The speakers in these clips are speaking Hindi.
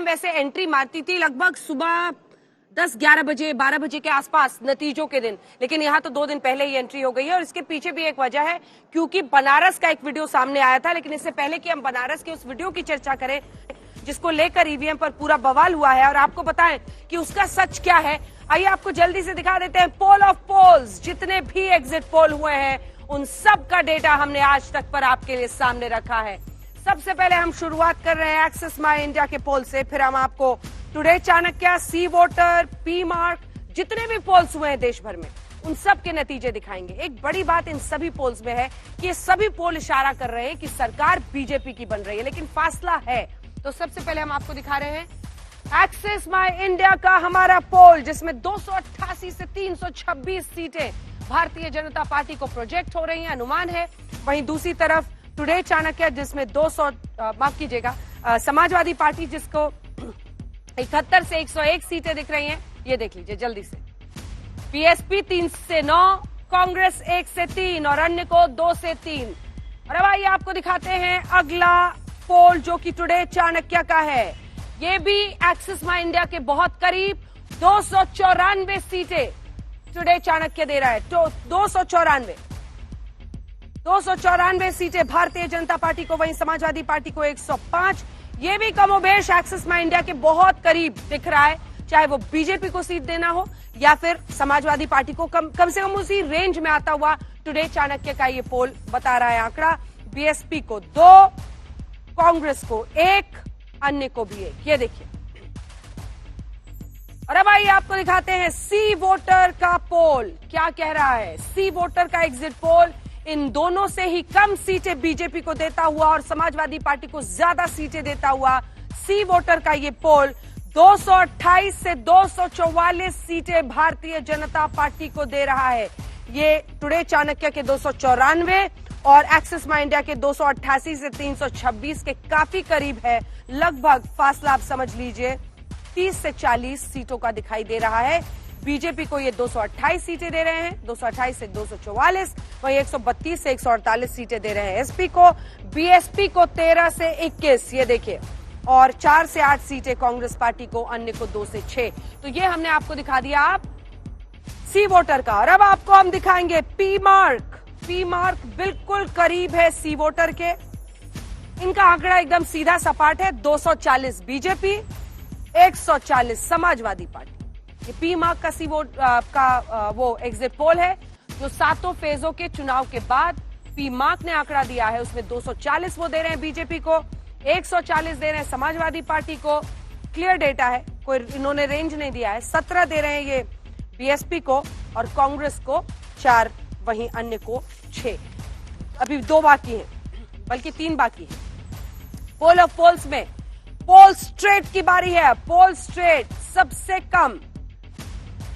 वैसे एंट्री मारती थी लगभग सुबह 10-11 बजे 12 बजे के आसपास नतीजों के दिन, लेकिन यहाँ तो 2 दिन पहले ही एंट्री हो गई है। और इसके पीछे भी एक वजह है, क्योंकि बनारस का एक वीडियो सामने आया था। लेकिन इससे पहले कि हम बनारस के उस वीडियो की चर्चा करें जिसको लेकर ईवीएम पर पूरा बवाल हुआ है और आपको बताएं कि उसका सच क्या है, आइए आपको जल्दी से दिखा देते हैं। पोल ऑफ पोल्स, जितने भी एग्जिट पोल हुए हैं उन सब का डेटा हमने आज तक पर आपके लिए सामने रखा है। सबसे पहले हम शुरुआत कर रहे हैं एक्सिस माई इंडिया के पोल से, फिर हम आपको टुडे चाणक्य, सी वोटर, पी मार्क, जितने भी पोल्स हुए हैं देश भर में उन सब के नतीजे दिखाएंगे। एक बड़ी बात इन सभी पोल्स में है कि ये सभी पोल इशारा कर रहे हैं कि सरकार बीजेपी की बन रही है, लेकिन फासला है। तो सबसे पहले हम आपको दिखा रहे हैं एक्सिस माई इंडिया का हमारा पोल, जिसमें 288 से 326 सीटें भारतीय जनता पार्टी को प्रोजेक्ट हो रही हैं, अनुमान है। वहीं दूसरी तरफ टुडे चाणक्य जिसमें 200 माफ कीजिएगा समाजवादी पार्टी जिसको 71 से 101 सीटें दिख रही हैं, ये देख लीजिए जल्दी से। बीएसपी 3 से 9, कांग्रेस 1 से 3 और अन्य को 2 से 3। और अब आइए आपको दिखाते हैं अगला पोल जो कि टुडे चाणक्य का है। ये भी एक्सिस माई इंडिया के बहुत करीब 294 सीटें टुडे चाणक्य दे रहा है। तो 294 सीटें भारतीय जनता पार्टी को, वहीं समाजवादी पार्टी को 105। ये भी कमोबेश एक्सिस माई इंडिया के बहुत करीब दिख रहा है, चाहे वो बीजेपी को सीट देना हो या फिर समाजवादी पार्टी को। कम से कम उसी रेंज में आता हुआ टुडे चाणक्य का ये पोल बता रहा है आंकड़ा। बीएसपी को 2, कांग्रेस को 1, अन्य को भी 1। ये देखिए। और अब आइए आपको दिखाते हैं सी वोटर का पोल क्या कह रहा है। सी वोटर का एग्जिट पोल इन दोनों से ही कम सीटें बीजेपी को देता हुआ और समाजवादी पार्टी को ज्यादा सीटें देता हुआ सी वोटर का ये पोल 228 से 244 सीटें भारतीय जनता पार्टी को दे रहा है। ये टुडे चाणक्य के 294 और एक्सिस माई इंडिया के 288 से 326 के काफी करीब है। लगभग फासला आप समझ लीजिए 30 से 40 सीटों का दिखाई दे रहा है। बीजेपी को ये 228 सीटें दे रहे हैं, 228 से 244, वहीं 132 से 148 सीटें दे रहे हैं एसपी को। बीएसपी को 13 से 21, ये देखिए, और 4 से 8 सीटें कांग्रेस पार्टी को, अन्य को 2 से 6। तो ये हमने आपको दिखा दिया आप सी वोटर का। और अब आपको हम दिखाएंगे पी मार्क। पी मार्क बिल्कुल करीब है सी वोटर के। इनका आंकड़ा एकदम सीधा सपाट है, 240 बीजेपी, 140 समाजवादी पार्टी। ये पी मार्क का सी वोट का वो एग्जिट पोल है जो 7 फेजों के चुनाव के बाद पी मार्क ने आंकड़ा दिया है। उसमें 240 वो दे रहे हैं बीजेपी को, 140 दे रहे हैं समाजवादी पार्टी को। क्लियर डेटा है, कोई इन्होंने रेंज नहीं दिया है। 17 दे रहे हैं ये बीएसपी को और कांग्रेस को 4, वहीं अन्य को 6। अभी 2 बाकी हैं, बल्कि 3 बाकी हैं। पोल ऑफ पोल्स में पोल स्ट्रेट की बारी है। पोल स्ट्रेट सबसे कम,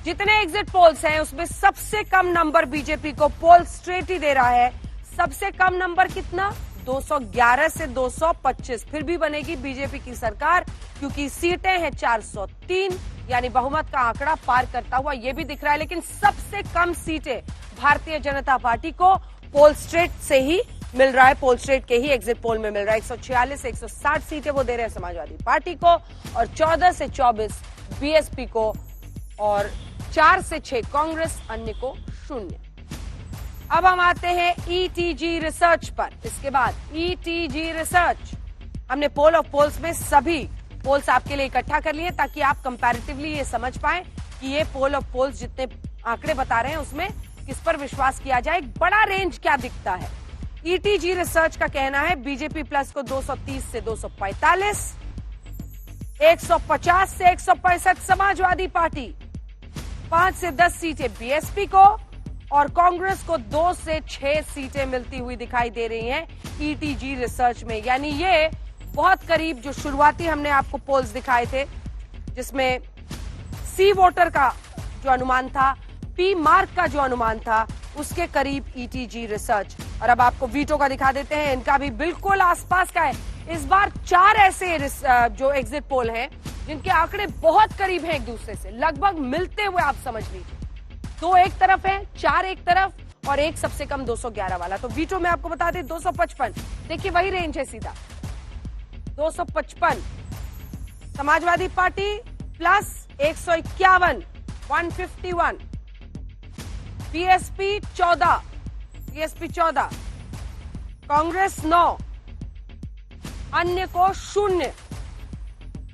जितने एग्जिट पोल्स हैं उसमें सबसे कम नंबर बीजेपी को पोल स्ट्रेट ही दे रहा है। सबसे कम नंबर कितना? 211 से 225। फिर भी बनेगी बीजेपी की सरकार, क्योंकि सीटें हैं 403, यानी बहुमत का आंकड़ा पार करता हुआ ये भी दिख रहा है। लेकिन सबसे कम सीटें भारतीय जनता पार्टी को पोल स्ट्रेट से ही मिल रहा है, पोल स्ट्रेट के ही एग्जिट पोल में मिल रहा है। 146 से 160 सीटें वो दे रहे हैं समाजवादी पार्टी को और 14 से 24 बीएसपी को और 4 से 6 कांग्रेस, अन्य को 0। अब हम आते हैं ईटीजी रिसर्च पर। इसके बाद ईटीजी रिसर्च, हमने पोल ऑफ पोल्स में सभी पोल्स आपके लिए इकट्ठा कर लिए ताकि आप कंपैरेटिवली ये समझ पाएं कि ये पोल ऑफ पोल्स जितने आंकड़े बता रहे हैं उसमें किस पर विश्वास किया जाए। एक बड़ा रेंज क्या दिखता है। ईटीजी रिसर्च का कहना है बीजेपी प्लस को 230 से 245, 150 से 165 समाजवादी पार्टी, 5 से 10 सीटें बीएसपी को और कांग्रेस को 2 से 6 सीटें मिलती हुई दिखाई दे रही हैं ईटीजी रिसर्च में। यानी ये बहुत करीब, जो शुरुआती हमने आपको पोल्स दिखाए थे जिसमें सी वोटर का जो अनुमान था, पी मार्क का जो अनुमान था, उसके करीब ईटीजी रिसर्च। और अब आपको वीटो का दिखा देते हैं, इनका भी बिल्कुल आसपास का है। इस बार 4 ऐसे जो एग्जिट पोल हैं जिनके आंकड़े बहुत करीब हैं एक दूसरे से, लगभग मिलते हुए आप समझ लीजिए। 2 एक तरफ है, 4 एक तरफ और एक सबसे कम 211 वाला। तो वीटो में आपको बता दें 255, देखिए वही रेंज है सीधा 255। Samajwadi party plus 151, 151, BSP 14, Congress 9, अन्य को 0।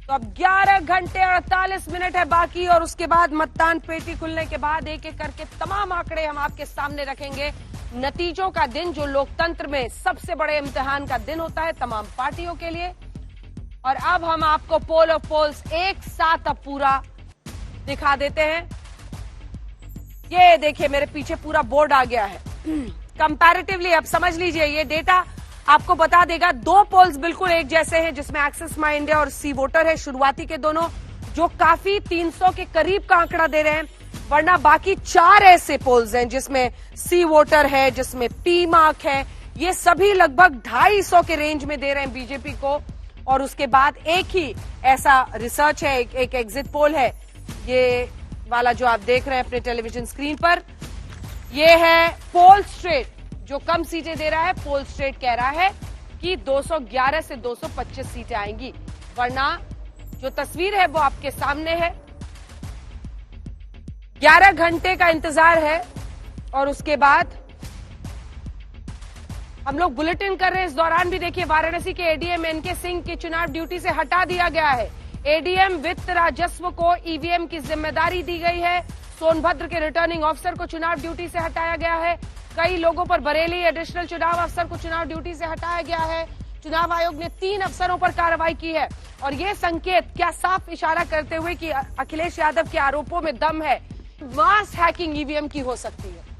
तो अब 11 घंटे 48 मिनट है बाकी और उसके बाद मतदान पेटी खुलने के बाद एक एक करके तमाम आंकड़े हम आपके सामने रखेंगे। नतीजों का दिन जो लोकतंत्र में सबसे बड़े इम्तिहान का दिन होता है तमाम पार्टियों के लिए। और अब हम आपको पोल ऑफ पोल्स एक साथ अब पूरा दिखा देते हैं। ये देखिए मेरे पीछे पूरा बोर्ड आ गया है। कंपैरेटिवली अब समझ लीजिए ये डेटा आपको बता देगा। 2 पोल्स बिल्कुल एक जैसे हैं जिसमें एक्सिस माई इंडिया और सी वोटर है, शुरुआती के दोनों जो काफी 300 के करीब का आंकड़ा दे रहे हैं, वरना बाकी 4 ऐसे पोल्स हैं जिसमें सी वोटर है, जिसमें पी मार्क है, ये सभी लगभग 250 के रेंज में दे रहे हैं बीजेपी को। और उसके बाद एक ही ऐसा रिसर्च है, एक एग्जिट पोल है, ये वाला जो आप देख रहे हैं अपने टेलीविजन स्क्रीन पर, ये है पोल स्ट्रेट जो कम सीटें दे रहा है। पोल स्ट्रेट कह रहा है कि 211 से 225 सीटें आएंगी, वरना जो तस्वीर है वो आपके सामने है। 11 घंटे का इंतजार है और उसके बाद हम लोग बुलेटिन कर रहे हैं। इस दौरान भी देखिए वाराणसी के एडीएम एनके सिंह की चुनाव ड्यूटी से हटा दिया गया है। एडीएम वित्त राजस्व को ईवीएम की जिम्मेदारी दी गई है। सोनभद्र के रिटर्निंग अफसर को चुनाव ड्यूटी से हटाया गया है। कई लोगों पर बरेली एडिशनल चुनाव अफसर को चुनाव ड्यूटी से हटाया गया है। चुनाव आयोग ने 3 अफसरों पर कार्रवाई की है और ये संकेत क्या साफ इशारा करते हुए कि अखिलेश यादव के आरोपों में दम है, मास हैकिंग ईवीएम की हो सकती है।